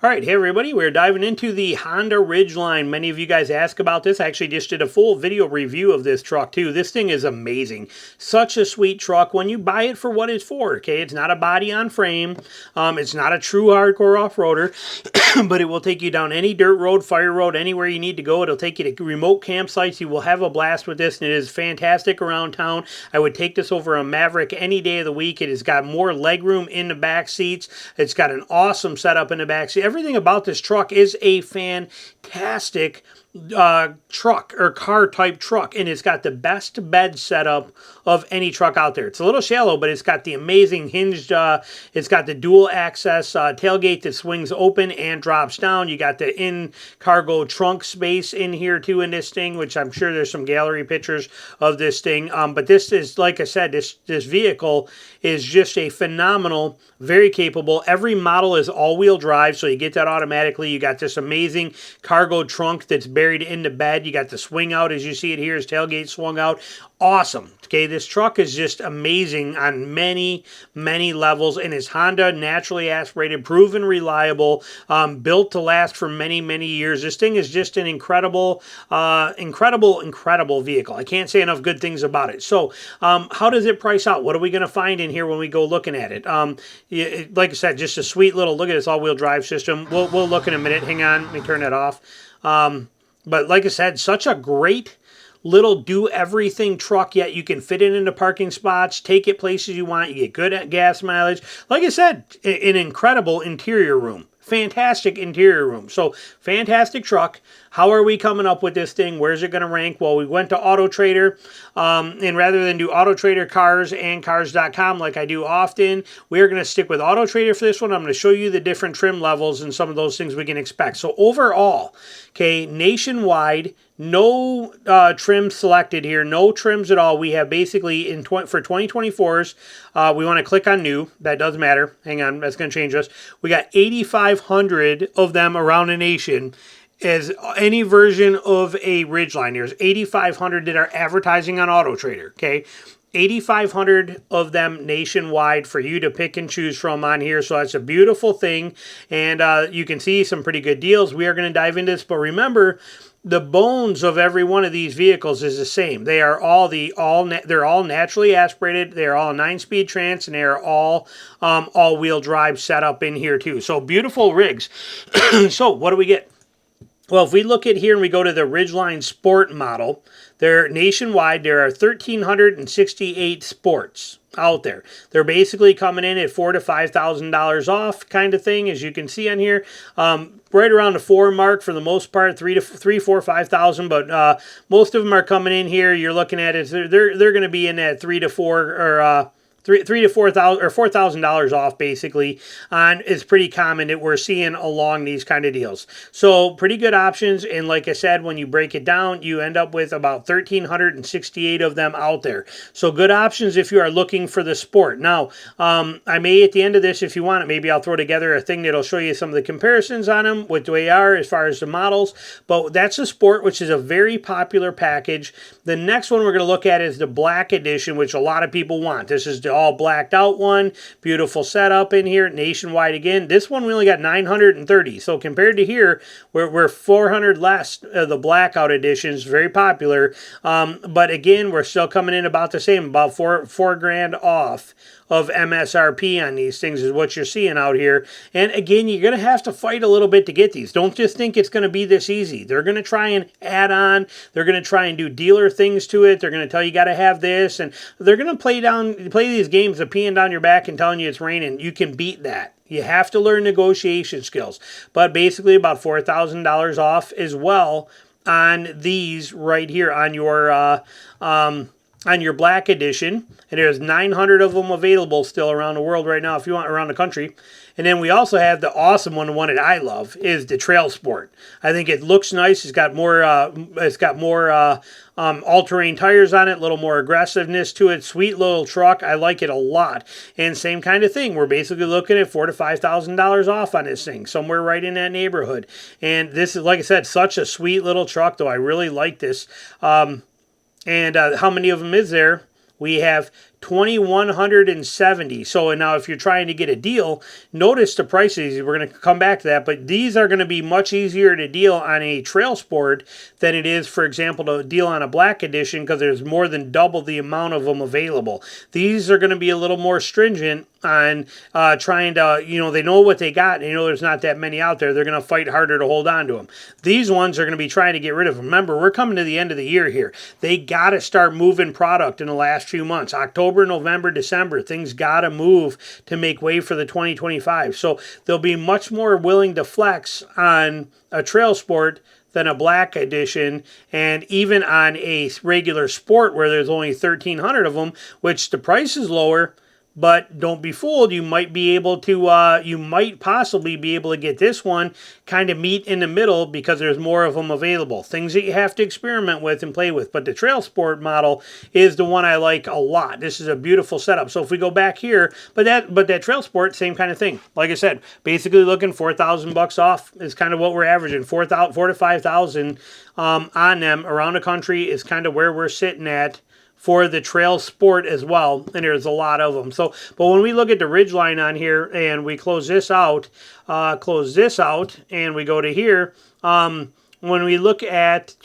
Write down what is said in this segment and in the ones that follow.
All right, hey everybody, we're diving into the Honda Ridgeline. Many of you guys ask about this. I actually just did a full video review of this truck too. This thing is amazing. Such a sweet truck when you buy it for what it's for, okay? It's not a body on frame. It's not a true hardcore off-roader, but it will take you down any dirt road, fire road, anywhere you need to go. It'll take you to remote campsites. You will have a blast with this, and it is fantastic around town. I would take this over a Maverick any day of the week. It has got more legroom in the back seats. It's got an awesome setup in the back seat. Everything about this truck is a fantastic truck or car type truck, and it's got the best bed setup of any truck out there. It's a little shallow, but it's got the amazing hinged, it's got the dual access tailgate that swings open and drops down. You got the in cargo trunk space in here too in this thing, which I'm sure there's some gallery pictures of this thing. But this is, like I said, this vehicle is just a phenomenal, very capable. Every model is all-wheel drive, so you get that automatically. You got this amazing cargo trunk that's buried in the bed. You got the swing out, as you see it here, his tailgate swung out. Awesome. Okay, this truck is just amazing on many, many levels, and is Honda naturally aspirated, proven reliable, built to last for many, many years. This thing is just an incredible vehicle. I can't say enough good things about it. So, how does it price out? What are we going to find in here when we go looking at it? Like I said, just a sweet little look at this all-wheel drive system. We'll look in a minute. Hang on, let me turn that off. But like I said, such a great little do-everything truck, yet you can fit it into parking spots, take it places you want, you get good gas mileage. Like I said, an incredible interior room. Fantastic interior room. So, fantastic truck. How are we coming up with this thing? Where's it going to rank? Well, we went to Auto Trader, and rather than do Auto Trader Cars and Cars.com like I do often, we're going to stick with Auto Trader for this one. I'm going to show you the different trim levels and some of those things we can expect. So, overall, okay, nationwide, no trim selected here, no trims at all. We have basically, for 2024s, we want to click on new. That does matter. Hang on, that's going to change us. We got 8,500 of them around the nation as any version of a Ridgeline. There's 8,500 that are advertising on Auto Trader, okay? 8,500 of them nationwide for you to pick and choose from on here. So that's a beautiful thing, and you can see some pretty good deals. We are going to dive into this, but remember, the bones of every one of these vehicles is the same. They are all they're all naturally aspirated. They are all 9-speed trans, and they are all all-wheel drive setup in here too. So beautiful rigs. So what do we get? Well, if we look at here and we go to the Ridgeline Sport model, they're nationwide. There are 1,368 Sports out there. They're basically coming in at $4,000 to $5,000 off kind of thing, as you can see on here. Right around the 4 mark for the most part, 3, 4, 5,000. But most of them are coming in here. You're looking at it. They're going to be in that 3 to 4 or $3,000 to $4,000 or $4,000 off basically, and it's pretty common that we're seeing along these kind of deals. So pretty good options, and like I said, when you break it down, you end up with about 1,368 of them out there. So good options if you are looking for the Sport. Now, I may at the end of this, if you want it, maybe I'll throw together a thing that'll show you some of the comparisons on them, what they are as far as the models. But that's the Sport, which is a very popular package. The next one we're going to look at is the Black Edition, which a lot of people want. This is the all blacked out one. Beautiful setup in here. Nationwide again. This one we only got 930. So compared to here, we're 400 less. The blackout editions, very popular. But again, we're still coming in about the same, about four grand off of MSRP on these things is what you're seeing out here. And again, you're going to have to fight a little bit to get these. Don't just think it's going to be this easy. They're going to try and add on. They're going to try and do dealer things to it. They're going to tell you got to have this, and they're going to play these games of peeing down your back and telling you it's raining. You can beat that. You have to learn negotiation skills. But basically about $4,000 off as well on these right here on your Black Edition, and there's 900 of them available still around the world right now if you want, around the country. And then we also have the awesome one, the one that I love, is the TrailSport. I think it looks nice. It's got more all-terrain tires on it, a little more aggressiveness to it. Sweet little truck. I like it a lot. And same kind of thing. We're basically looking at $4,000 to $5,000 off on this thing, somewhere right in that neighborhood. And this is, like I said, such a sweet little truck, though. I really like this. And how many of them is there? We have $2,170. So and now if you're trying to get a deal, notice the prices. We're going to come back to that, but these are going to be much easier to deal on a TrailSport than it is, for example, to deal on a black edition, because there's more than double the amount of them available. These are going to be a little more stringent on trying to, they know what they got. They know there's not that many out there. They're going to fight harder to hold on to them. These ones are going to be trying to get rid of them. Remember, we're coming to the end of the year here. They got to start moving product in the last few months. October, November, December, things got to move to make way for the 2025. So they'll be much more willing to flex on a TrailSport than a black edition, and even on a regular sport where there's only 1,300 of them, which the price is lower. But don't be fooled, you might be able to, you might possibly be able to get this one kind of meet in the middle because there's more of them available. Things that you have to experiment with and play with. But the TrailSport model is the one I like a lot. This is a beautiful setup. So if we go back here, but that TrailSport, same kind of thing. Like I said, basically looking $4,000 off is kind of what we're averaging. 4,000 to 5,000 on them around the country is kind of where we're sitting at for the TrailSport as well, and there's a lot of them. So, but when we look at the Ridgeline on here and we close this out, and we go to here, when we look at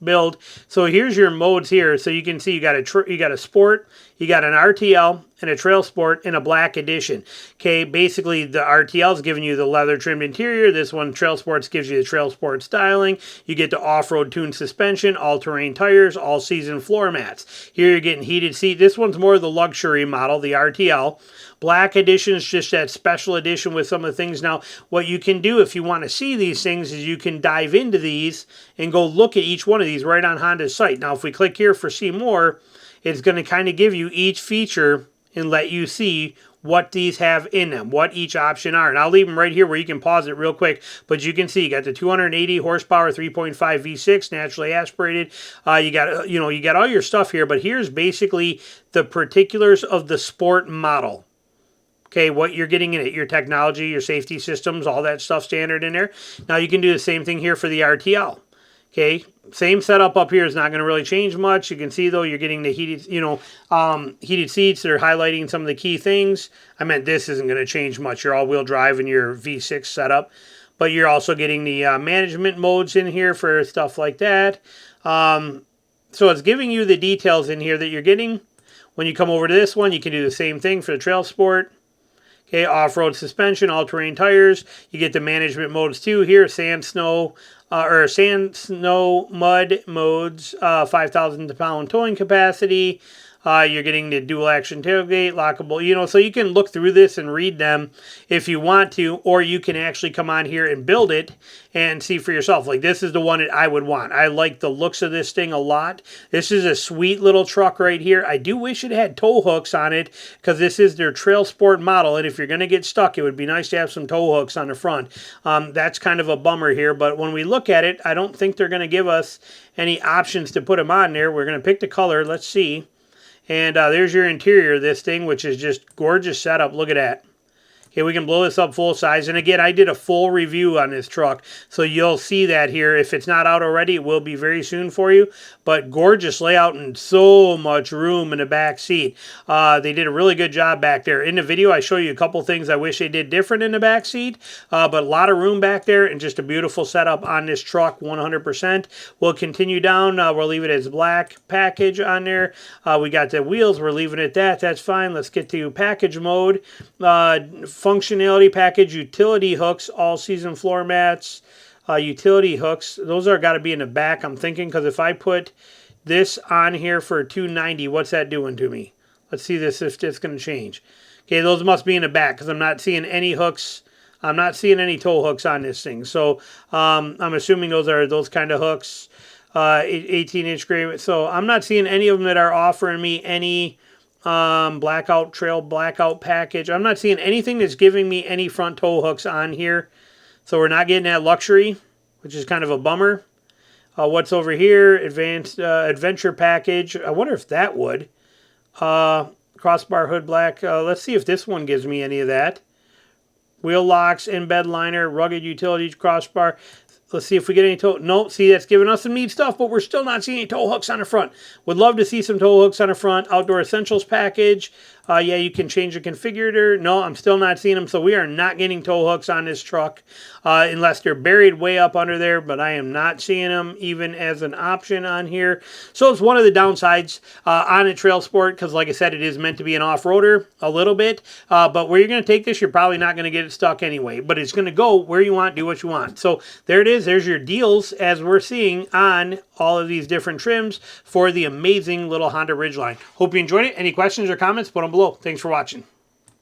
build, so here's your modes here. So you can see you got a sport, you got an RTL, and a TrailSport in a black edition. Okay, basically the RTL is giving you the leather trimmed interior. This one, TrailSports, gives you the TrailSport styling. You get the off-road tuned suspension, all-terrain tires, all-season floor mats. Here you're getting heated seat. This one's more the luxury model, the RTL. Black edition is just that special edition with some of the things. Now, what you can do if you want to see these things is you can dive into these and go look at each one of these right on Honda's site. Now, if we click here for see more, it's going to kind of give you each feature and let you see what these have in them, what each option are. And I'll leave them right here where you can pause it real quick. But you can see you got the 280 horsepower, 3.5 V6, naturally aspirated. You got all your stuff here. But here's basically the particulars of the sport model. Okay, what you're getting in it, your technology, your safety systems, all that stuff standard in there. Now you can do the same thing here for the RTL. Okay, same setup up here is not going to really change much. You can see though you're getting the heated, heated seats that are highlighting some of the key things. I meant this isn't going to change much. Your all-wheel drive and your V6 setup, but you're also getting the management modes in here for stuff like that. So it's giving you the details in here that you're getting. When you come over to this one, you can do the same thing for the TrailSport. Okay, off-road suspension, all-terrain tires. You get the management modes too here, sand, snow, mud modes, 5,000 pound towing capacity. You're getting the dual action tailgate, lockable, so you can look through this and read them if you want to, or you can actually come on here and build it and see for yourself. Like this is the one that I would want. I like the looks of this thing a lot. This is a sweet little truck right here. I do wish it had tow hooks on it because this is their TrailSport model, and if you're going to get stuck, it would be nice to have some tow hooks on the front. That's kind of a bummer here, but when we look at it, I don't think they're going to give us any options to put them on there. We're going to pick the color. Let's see. And there's your interior of this thing, which is just gorgeous setup. Look at that. Okay, we can blow this up full size. And again, I did a full review on this truck, so you'll see that here. If it's not out already, it will be very soon for you. But gorgeous layout and so much room in the back seat. They did a really good job back there. In the video, I show you a couple things I wish they did different in the back seat, but a lot of room back there and just a beautiful setup on this truck, 100%. We'll continue down. We'll leave it as black package on there. We got the wheels. We're leaving it that. That's fine. Let's get to package mode. Functionality package, utility hooks, all-season floor mats, utility hooks. Those are got to be in the back, I'm thinking, because if I put this on here for $290, what's that doing to me? Let's see this if it's going to change. Okay, those must be in the back because I'm not seeing any hooks. I'm not seeing any tow hooks on this thing. So I'm assuming those are those kind of hooks, 18-inch gray. So I'm not seeing any of them that are offering me any blackout package. I'm not seeing anything that's giving me any front tow hooks on here. So we're not getting that luxury, which is kind of a bummer. What's over here? Advanced adventure package. I wonder if that would. Crossbar hood black. Let's see if this one gives me any of that. Wheel locks, embed liner, rugged utility crossbar. Let's see if we get any tow. No, see, that's giving us some neat stuff, but we're still not seeing any tow hooks on the front. Would love to see some tow hooks on the front. Outdoor Essentials package. Yeah, you can change the configurator. No, I'm still not seeing them, so we are not getting tow hooks on this truck unless they're buried way up under there, but I am not seeing them even as an option on here. So it's one of the downsides on a TrailSport because, like I said, it is meant to be an off-roader a little bit, but where you're going to take this, you're probably not going to get it stuck anyway, but it's going to go where you want, do what you want. So there it is. There's your deals as we're seeing on all of these different trims for the amazing little Honda Ridgeline. Hope you enjoyed it. Any questions or comments, put them below. Thanks for watching.